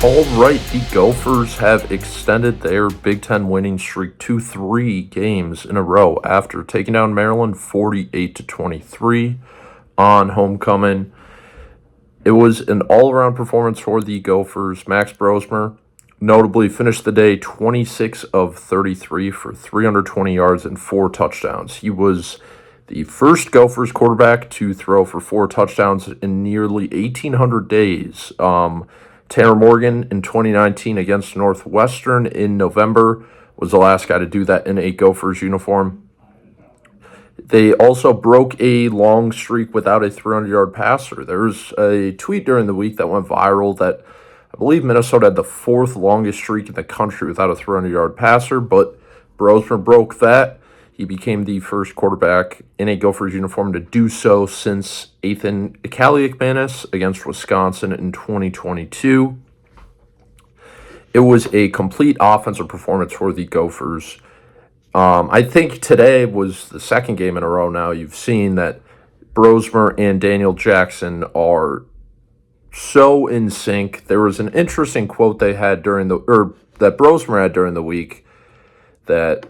All right, the Gophers have extended their Big Ten winning streak to 3 games in a row after taking down Maryland 48-23 on homecoming. It was an all-around performance for the Gophers. Max Brosmer notably finished the day 26 of 33 for 320 yards and 4 touchdowns. He was the first Gophers quarterback to throw for 4 touchdowns in nearly 1,800 days. Tanner Morgan in 2019 against Northwestern in November was the last guy to do that in a Gophers uniform. They also broke a long streak without a 300-yard passer. There was a tweet during the week that went viral that I believe Minnesota had the 4th longest streak in the country without a 300-yard passer, but Brosmer broke that. He became the first quarterback in a Gophers uniform to do so since Ethan Kaliakmanis against Wisconsin in 2022. It was a complete offensive performance for the Gophers. I think today was the second game in a row now you've seen that Brosmer and Daniel Jackson are so in sync. There was an interesting quote they had that Brosmer had during the week that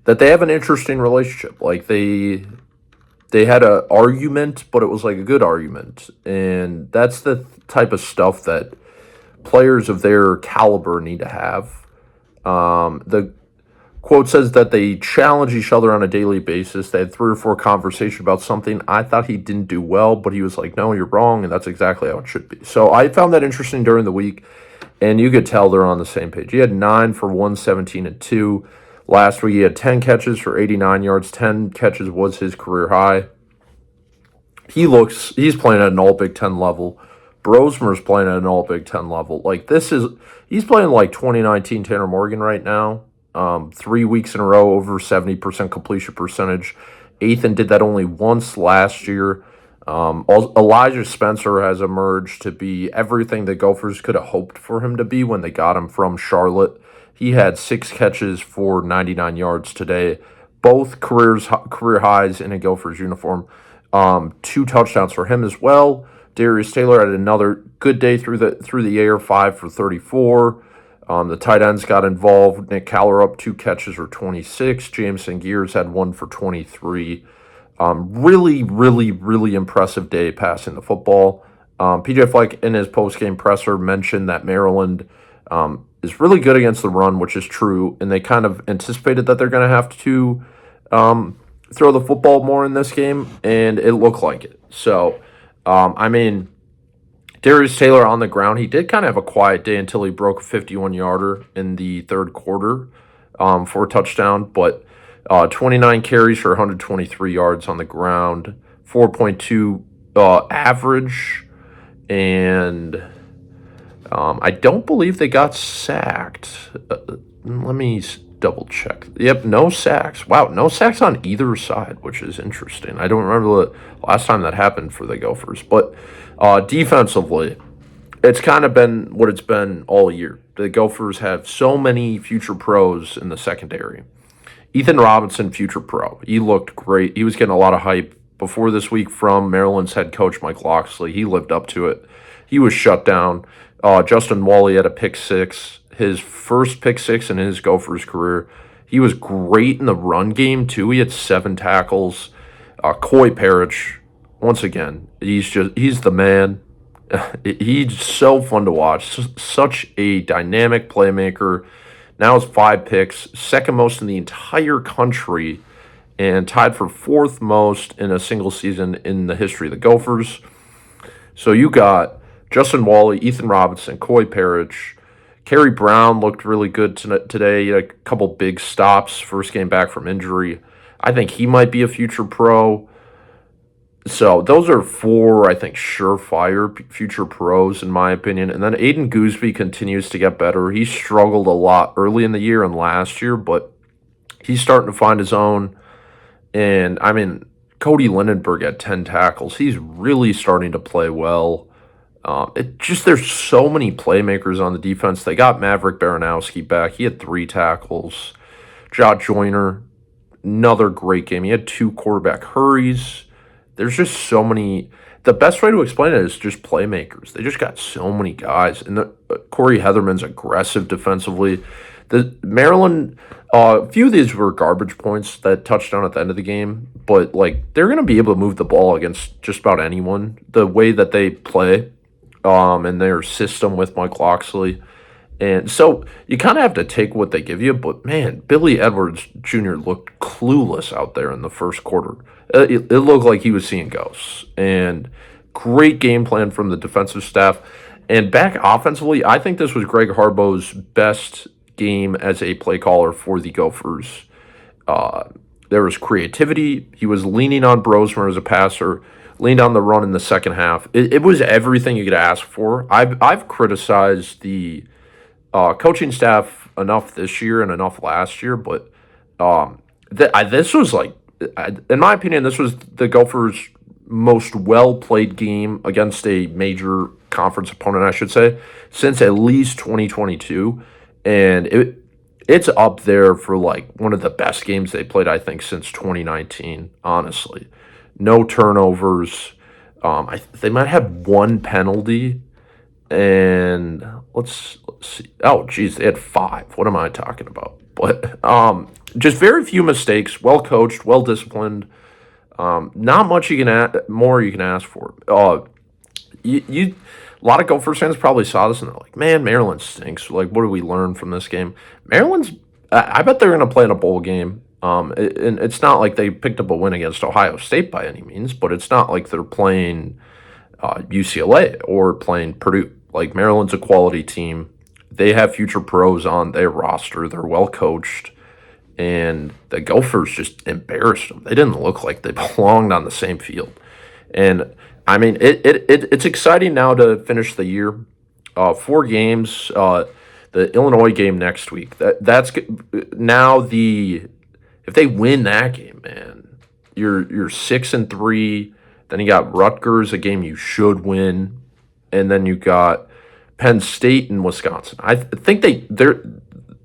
they have an interesting relationship. Like they had an argument, but it was like a good argument. And that's the type of stuff that players of their caliber need to have. The quote says that they challenge each other on a daily basis. They had 3 or 4 conversations about something. I thought he didn't do well, but he was like, no, you're wrong, and that's exactly how it should be. So I found that interesting during the week, and you could tell they're on the same page. He had 9 for 117 and 2. Last week, he had 10 catches for 89 yards. 10 catches was his career high. He's playing at an all Big Ten level. Brosmer's playing at an all Big Ten level. He's playing like 2019 Tanner Morgan right now. 3 weeks in a row, over 70% completion percentage. Ethan did that only once last year. Elijah Spencer has emerged to be everything the Gophers could have hoped for him to be when they got him from Charlotte. He had 6 catches for 99 yards today, both career highs in a Gophers uniform. 2 touchdowns for him as well. Darius Taylor had another good day through the air, 5 for 34. The tight ends got involved. Nick Caller up 2 catches for 26. Jameson Gears had 1 for 23. Really, really, really impressive day passing the football. PJ Fleck in his post-game presser mentioned that Maryland is really good against the run, which is true, and they kind of anticipated that they're going to have to throw the football more in this game, and it looked like it. So, Darius Taylor on the ground, he did kind of have a quiet day until he broke a 51-yarder in the third quarter for a touchdown, but 29 carries for 123 yards on the ground, 4.2 average, and I don't believe they got sacked. Let me double check. Yep, no sacks. Wow, no sacks on either side, which is interesting. I don't remember the last time that happened for the Gophers. But defensively, it's kind of been what it's been all year. The Gophers have so many future pros in the secondary. Ethan Robinson, future pro. He looked great. He was getting a lot of hype before this week from Maryland's head coach, Mike Locksley. He lived up to it. He was shut down. Justin Wally had a pick 6, his first pick 6 in his Gophers career. He was great in the run game, too. He had 7 tackles. Coy Parrish, once again, he's the man. He's so fun to watch. Such a dynamic playmaker. Now has 5 picks, second most in the entire country, and tied for 4th most in a single season in the history of the Gophers. So you got Justin Wally, Ethan Robinson, Coy Parrish. Kerry Brown looked really good today. He had a couple big stops, first game back from injury. I think he might be a future pro. So those are 4, I think, surefire future pros, in my opinion. And then Aiden Gooseby continues to get better. He struggled a lot early in the year and last year, but he's starting to find his own. And, Cody Lindenberg had 10 tackles. He's really starting to play well. There's so many playmakers on the defense. They got Maverick Baranowski back. He had 3 tackles. Josh Joyner, another great game. He had 2 quarterback hurries. There's just so many. the best way to explain it is just playmakers. They just got so many guys, and Corey Heatherman's aggressive defensively. The Maryland, a few of these were garbage points that touchdown at the end of the game, but like they're going to be able to move the ball against just about anyone. The way that they play, and their system with Mike Loxley. And so you kind of have to take what they give you, but man, Billy Edwards Jr. looked clueless out there in the first quarter. It looked like he was seeing ghosts. And great game plan from the defensive staff. And back offensively, I think this was Greg Harbaugh's best game as a play caller for the Gophers. There was creativity. He was leaning on Brosmer as a passer, leaned on the run in the second half. It was everything you could ask for. I've criticized the coaching staff enough this year and enough last year, but this was like, in my opinion, this was the Gophers' most well-played game against a major conference opponent, I should say, since at least 2022, and it's up there for like one of the best games they played, I think, since 2019, honestly. No turnovers. They might have one penalty, and let's see. Oh, geez, they had 5. What am I talking about? But just very few mistakes. Well coached, well disciplined. Not much more you can ask for. A lot of Gophers fans probably saw this and they're like, "Man, Maryland stinks. Like, what do we learn from this game?" Maryland's. I bet they're going to play in a bowl game. And it's not like they picked up a win against Ohio State by any means, but it's not like they're playing UCLA or playing Purdue. Like, Maryland's a quality team. They have future pros on their roster. They're well coached. And the Gophers just embarrassed them. They didn't look like they belonged on the same field. And, I mean, it's exciting now to finish the year. 4 games. The Illinois game next week. That's now if they win that game, man, you're 6-3. Then you got Rutgers, a game you should win, and then you got Penn State and Wisconsin. I think they're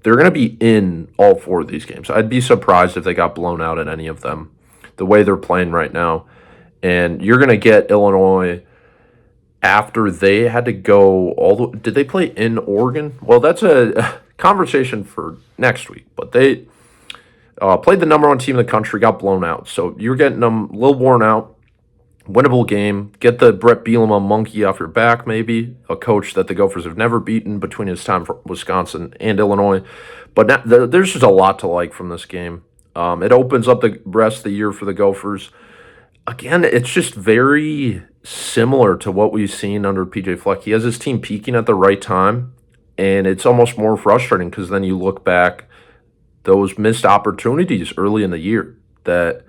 going to be in all 4 of these games. I'd be surprised if they got blown out in any of them, the way they're playing right now. And you're going to get Illinois after they had to go did they play in Oregon? Well, that's a conversation for next week. But they played the number 1 team in the country, got blown out. So you're getting them a little worn out. Winnable game. Get the Brett Bielema monkey off your back, maybe. A coach that the Gophers have never beaten between his time for Wisconsin and Illinois. But there's just a lot to like from this game. It opens up the rest of the year for the Gophers. Again, it's just very similar to what we've seen under PJ Fleck. He has his team peaking at the right time, and it's almost more frustrating because then you look back those missed opportunities early in the year that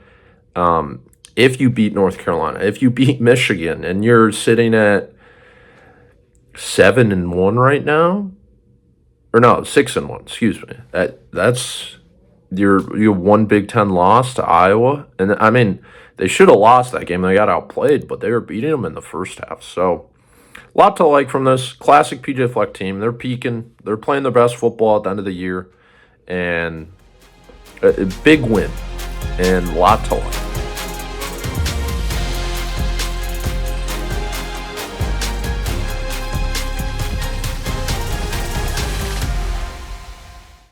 if you beat North Carolina, if you beat Michigan, and you're sitting at 7-1 right now, or no, 6-1, excuse me. That's your 1 Big Ten loss to Iowa, and I mean, they should have lost that game. They got outplayed, but they were beating them in the first half. So, a lot to like from this classic PJ Fleck team. They're peaking. They're playing their best football at the end of the year. And a big win. And a lot to like.